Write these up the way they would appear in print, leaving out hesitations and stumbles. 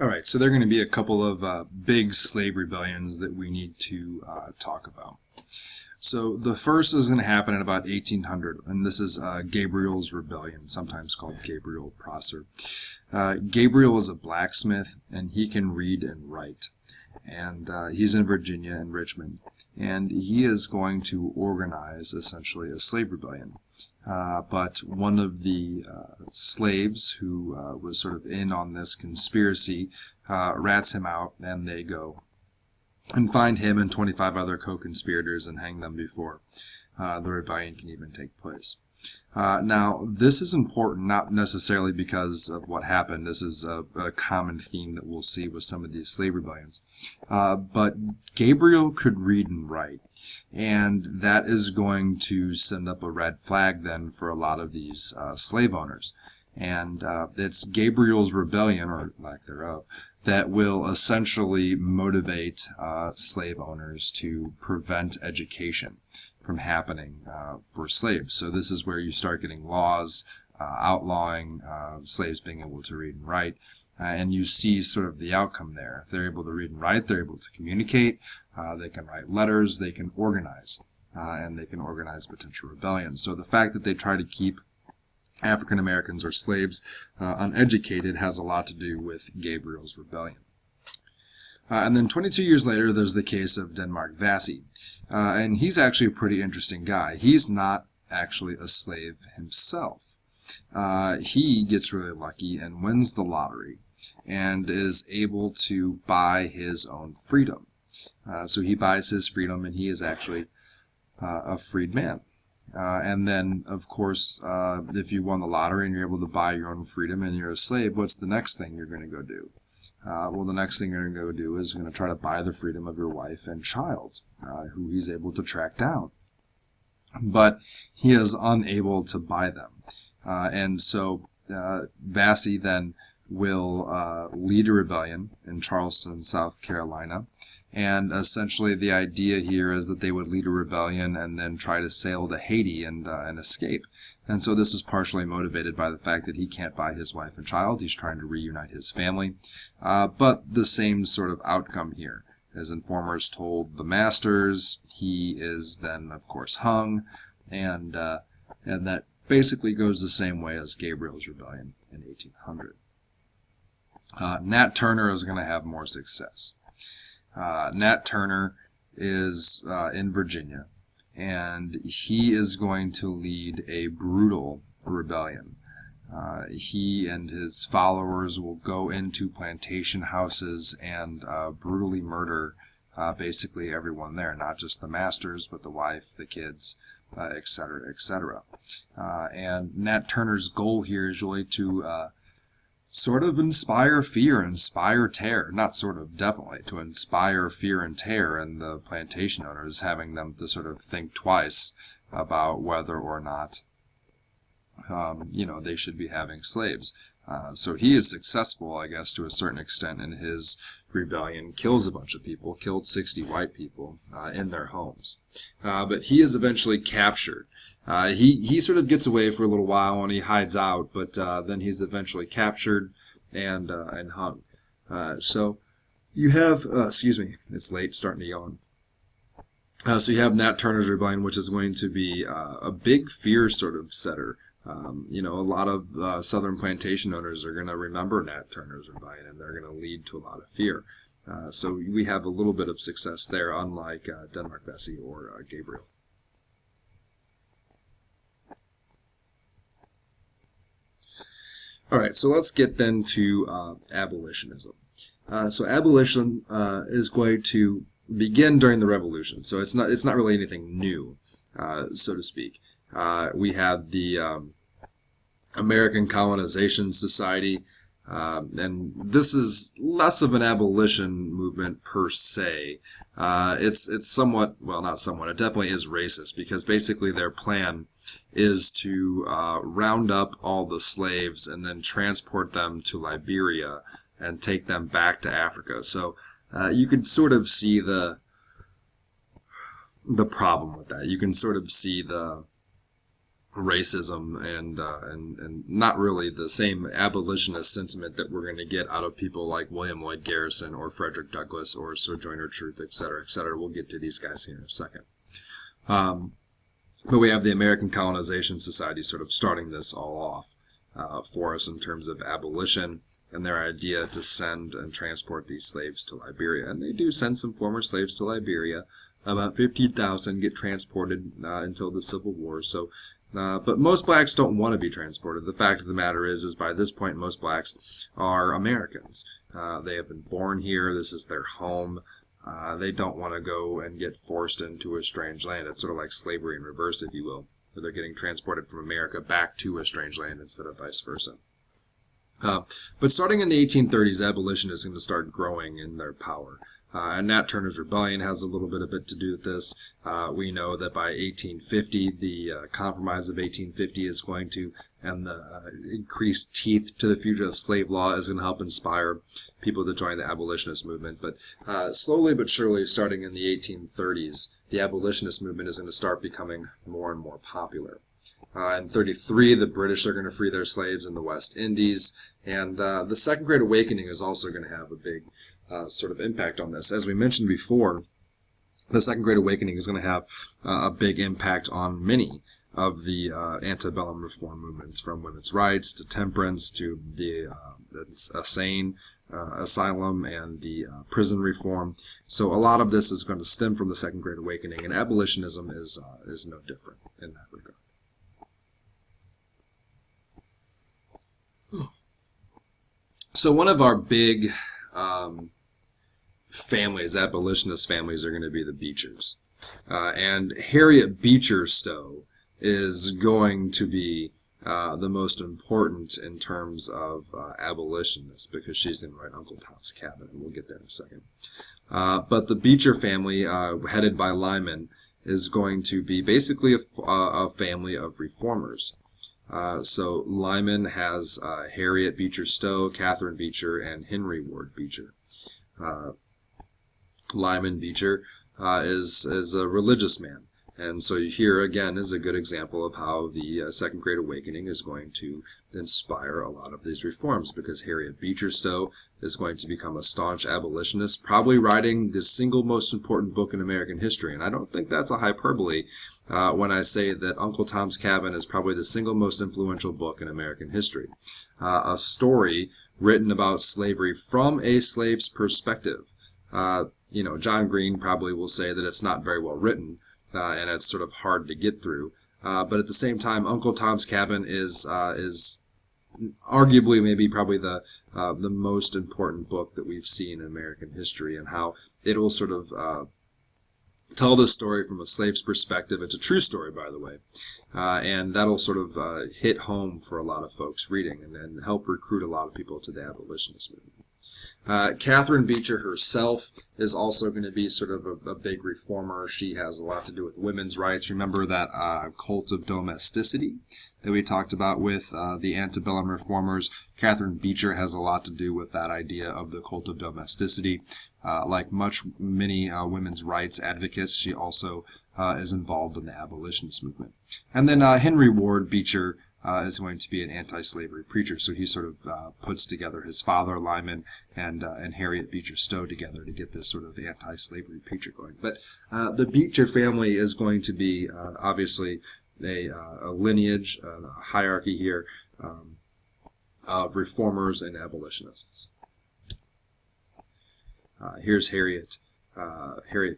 All right, so there are going to be a couple of big slave rebellions that we need to talk about. So the first is going to happen in about 1800, and this is Gabriel's Rebellion, sometimes called Gabriel Prosser. Gabriel is a blacksmith, and he can read and write. And he's in Virginia, in Richmond, and he is going to organize, essentially, a slave rebellion. But one of the slaves who was sort of in on this conspiracy rats him out, and they go and find him and 25 other co-conspirators and hang them before the rebellion can even take place. Now, this is important, not necessarily because of what happened. This is a common theme that we'll see with some of these slave rebellions. But Gabriel could read and write, and that is going to send up a red flag then for a lot of these slave owners. And it's Gabriel's rebellion, or lack thereof, that will essentially motivate slave owners to prevent education from happening for slaves. So this is where you start getting laws outlawing slaves being able to read and write, and you see sort of the outcome there. If they're able to read and write, they're able to communicate, they can write letters, they can organize, and they can organize potential rebellions. So the fact that they try to keep African Americans or slaves uneducated has a lot to do with Gabriel's Rebellion. And then 22 years later, there's the case of Denmark Vesey. And he's actually a pretty interesting guy. He's not actually a slave himself. He gets really lucky and wins the lottery and is able to buy his own freedom. So he buys his freedom, and he is actually a freed man. And then, of course, if you won the lottery and you're able to buy your own freedom and you're a slave, what's the next thing you're going to go do? Well, the next thing you're going to go do is going to try to buy the freedom of your wife and child, who he's able to track down. But he is unable to buy them. And so Vesey then will lead a rebellion in Charleston, South Carolina. And essentially the idea here is that they would lead a rebellion and then try to sail to Haiti and escape. And so this is partially motivated by the fact that he can't buy his wife and child. He's trying to reunite his family. But the same sort of outcome here. As informers told the masters, he is then, of course, hung. And that basically goes the same way as Gabriel's Rebellion in 1800. Nat Turner is going to have more success. Nat Turner is in Virginia, and he is going to lead a brutal rebellion. He and his followers will go into plantation houses and brutally murder basically everyone there, not just the masters, but the wife, the kids, etc., etc. And Nat Turner's goal here is really to sort of inspire fear, inspire terror. Not sort of, definitely, to inspire fear and terror in the plantation owners, having them to sort of think twice about whether or not, they should be having slaves. So he is successful, I guess, to a certain extent in his rebellion, kills a bunch of people, killed 60 white people in their homes. But he is eventually captured. He sort of gets away for a little while and he hides out, but then he's eventually captured and hung. So you have, excuse me, it's late, starting to yawn. So you have Nat Turner's Rebellion, which is going to be a big fear sort of setter. A lot of southern plantation owners are going to remember Nat Turner's Rebellion, and they're going to lead to a lot of fear. So we have a little bit of success there, unlike Denmark Vesey or Gabriel. All right, so let's get then to abolitionism. So abolition is going to begin during the Revolution. So it's not really anything new, so to speak. We had the American Colonization Society, and this is less of an abolition movement per se. It's somewhat, well, not somewhat, it definitely is racist, because basically their plan is to round up all the slaves and then transport them to Liberia and take them back to Africa. So you could sort of see the problem with that. You can sort of see the racism and not really the same abolitionist sentiment that we're going to get out of people like William Lloyd Garrison or Frederick Douglass or Sojourner Truth, et cetera, et cetera. We'll get to these guys here in a second. But we have the American Colonization Society sort of starting this all off for us in terms of abolition and their idea to send and transport these slaves to Liberia. And they do send some former slaves to Liberia. About 15,000 get transported until the Civil War. So, but most blacks don't want to be transported. The fact of the matter is by this point, most blacks are Americans. They have been born here. This is their home. They don't want to go and get forced into a strange land. It's sort of like slavery in reverse, if you will, where they're getting transported from America back to a strange land instead of vice versa. But starting in the 1830s, abolition is going to start growing in their power. And Nat Turner's Rebellion has a little bit to do with this. We know that by 1850, the Compromise of 1850 is going to, and the increased teeth to the fugitive slave law is going to help inspire people to join the abolitionist movement. But slowly but surely, starting in the 1830s, the abolitionist movement is going to start becoming more and more popular. In 33, the British are going to free their slaves in the West Indies, and the Second Great Awakening is also going to have a big sort of impact on this. As we mentioned before, the Second Great Awakening is going to have a big impact on many of the antebellum reform movements, from women's rights to temperance to the insane asylum and the prison reform. So a lot of this is going to stem from the Second Great Awakening, and abolitionism is no different in that regard. So one of our big families, abolitionist families, are going to be the Beechers. And Harriet Beecher Stowe is going to be the most important in terms of abolitionists, because she's going to write Uncle Tom's Cabin, and we'll get there in a second. But the Beecher family, headed by Lyman, is going to be basically a family of reformers. So Lyman has Harriet Beecher Stowe, Catherine Beecher, and Henry Ward Beecher. Lyman Beecher is a religious man. And so here again is a good example of how the Second Great Awakening is going to inspire a lot of these reforms, because Harriet Beecher Stowe is going to become a staunch abolitionist, probably writing the single most important book in American history. And I don't think that's a hyperbole when I say that Uncle Tom's Cabin is probably the single most influential book in American history. A story written about slavery from a slave's perspective. John Green probably will say that it's not very well written, and it's sort of hard to get through. But at the same time, Uncle Tom's Cabin is arguably probably the most important book that we've seen in American history, and how it will sort of tell the story from a slave's perspective. It's a true story, by the way, and that'll sort of hit home for a lot of folks reading, and then help recruit a lot of people to the abolitionist movement. Catherine Beecher herself is also going to be sort of a big reformer. She has a lot to do with women's rights. Remember that cult of domesticity that we talked about with the antebellum reformers? Catherine Beecher has a lot to do with that idea of the cult of domesticity. Like many women's rights advocates, she also is involved in the abolitionist movement. And then Henry Ward Beecher is going to be an anti-slavery preacher. So he sort of puts together his father, Lyman, and Harriet Beecher Stowe together to get this sort of anti-slavery preacher going. But the Beecher family is going to be obviously a lineage, a hierarchy here of reformers and abolitionists. Here's Harriet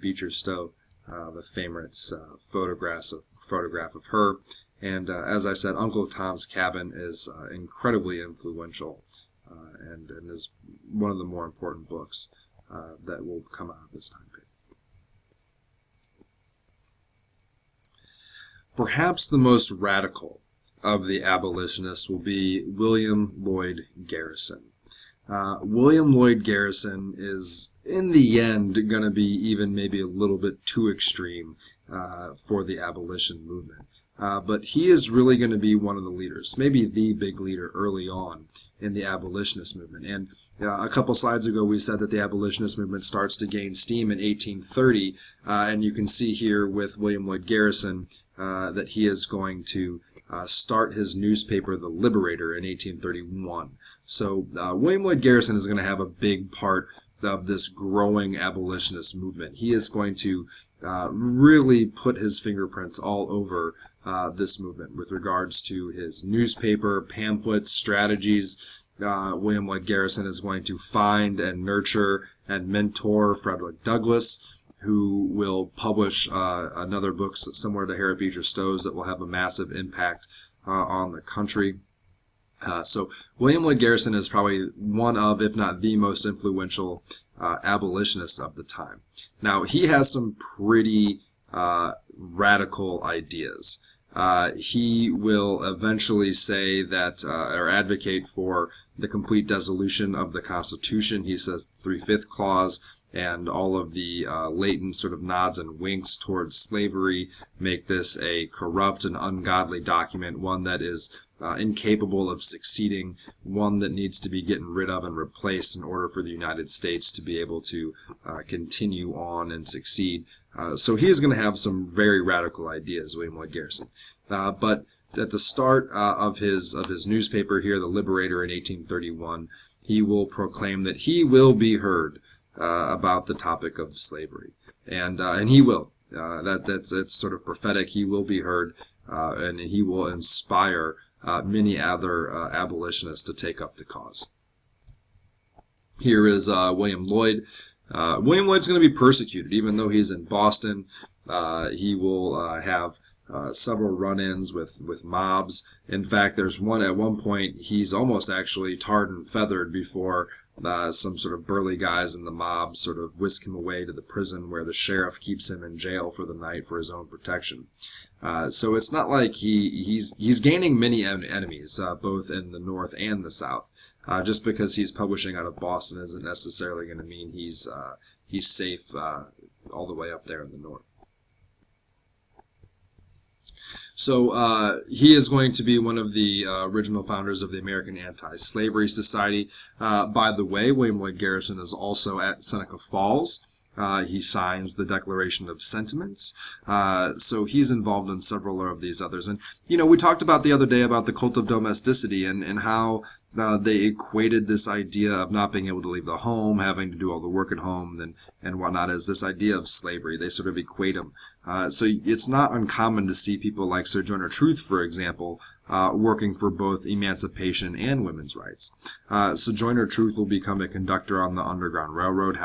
Beecher Stowe, the famous photograph of her. And as I said, Uncle Tom's Cabin is incredibly influential and is one of the more important books that will come out of this time period. Perhaps the most radical of the abolitionists will be William Lloyd Garrison. William Lloyd Garrison is, in the end, going to be even maybe a little bit too extreme for the abolition movement. But he is really going to be one of the leaders, maybe the big leader early on in the abolitionist movement. And a couple slides ago, we said that the abolitionist movement starts to gain steam in 1830. And you can see here with William Lloyd Garrison that he is going to start his newspaper, The Liberator, in 1831. So William Lloyd Garrison is going to have a big part of this growing abolitionist movement. He is going to really put his fingerprints all over this movement with regards to his newspaper, pamphlets, strategies. William Lloyd Garrison is going to find and nurture and mentor Frederick Douglass, who will publish another book similar to Harriet Beecher Stowe's that will have a massive impact on the country. So William Lloyd Garrison is probably one of, if not the most influential abolitionist of the time. Now, he has some pretty radical ideas. He will eventually say that, or advocate for the complete dissolution of the Constitution. He says the 3/5 clause and all of the latent sort of nods and winks towards slavery make this a corrupt and ungodly document, one that is incapable of succeeding, one that needs to be gotten rid of and replaced in order for the United States to be able to continue on and succeed. So he is going to have some very radical ideas, William Lloyd Garrison. But at the start of his newspaper here, The Liberator, in 1831, he will proclaim that he will be heard about the topic of slavery, and he will. That's sort of prophetic. He will be heard, and he will inspire many other abolitionists to take up the cause. Here is William Lloyd. William Lloyd's going to be persecuted, even though he's in Boston. He will have several run-ins with mobs. In fact, there's one at one point he's almost actually tarred and feathered before some sort of burly guys in the mob sort of whisk him away to the prison where the sheriff keeps him in jail for the night for his own protection. So it's not like he's gaining many enemies, both in the North and the South. Just because he's publishing out of Boston isn't necessarily going to mean he's safe all the way up there in the North. So he is going to be one of the original founders of the American Anti-Slavery Society. By the way, William Lloyd Garrison is also at Seneca Falls. He signs the Declaration of Sentiments. So he's involved in several of these others. And, we talked about the other day about the cult of domesticity and how they equated this idea of not being able to leave the home, having to do all the work at home and whatnot, as this idea of slavery. They sort of equate them. So it's not uncommon to see people like Sojourner Truth, for example, working for both emancipation and women's rights. Sojourner Truth will become a conductor on the Underground Railroad,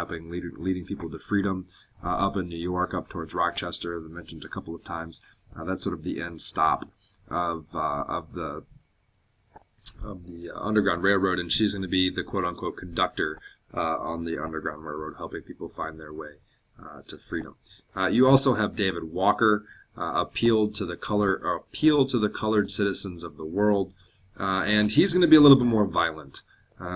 leading people to freedom up in New York, up towards Rochester, as I mentioned a couple of times. That's sort of the end stop of the Underground Railroad, and she's going to be the quote-unquote conductor on the Underground Railroad, helping people find their way to freedom. You also have David Walker, appeal to the colored citizens of the world, and he's going to be a little bit more violent.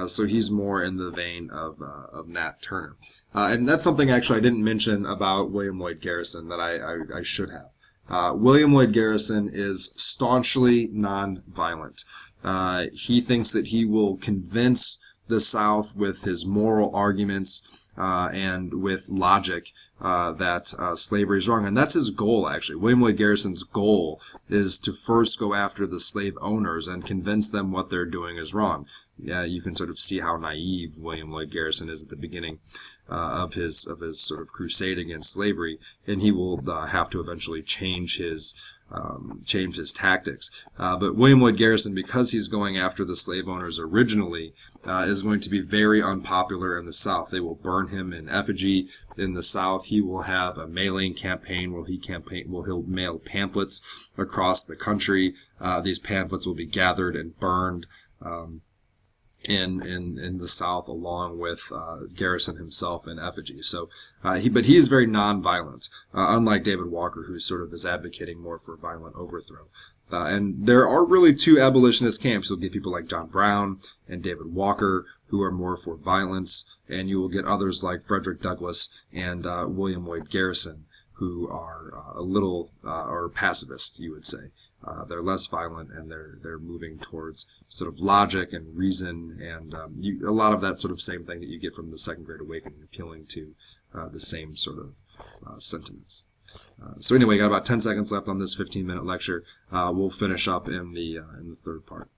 So he's more in the vein of Nat Turner, and that's something actually I didn't mention about William Lloyd Garrison that I should have. William Lloyd Garrison is staunchly nonviolent. He thinks that he will convince the South with his moral arguments and with logic that slavery is wrong. And that's his goal, actually. William Lloyd Garrison's goal is to first go after the slave owners and convince them what they're doing is wrong. Yeah, you can sort of see how naive William Lloyd Garrison is at the beginning of his sort of crusade against slavery, and he will have to eventually change his tactics. But William Lloyd Garrison, because he's going after the slave owners originally, is going to be very unpopular in the South. They will burn him in effigy in the South. He will have a mailing campaign where he'll mail pamphlets across the country. These pamphlets will be gathered and burned in the South, along with Garrison himself in effigy. So, but he is very non-violent, unlike David Walker, who sort of is advocating more for violent overthrow. And there are really two abolitionist camps. You'll get people like John Brown and David Walker, who are more for violence, and you will get others like Frederick Douglass and William Lloyd Garrison, who are a little or pacifist, you would say. They're less violent, and they're moving towards sort of logic and reason, and a lot of that sort of same thing that you get from the Second Great Awakening, appealing to the same sort of sentiments. So anyway, got about 10 seconds left on this 15-minute lecture. We'll finish up in the third part.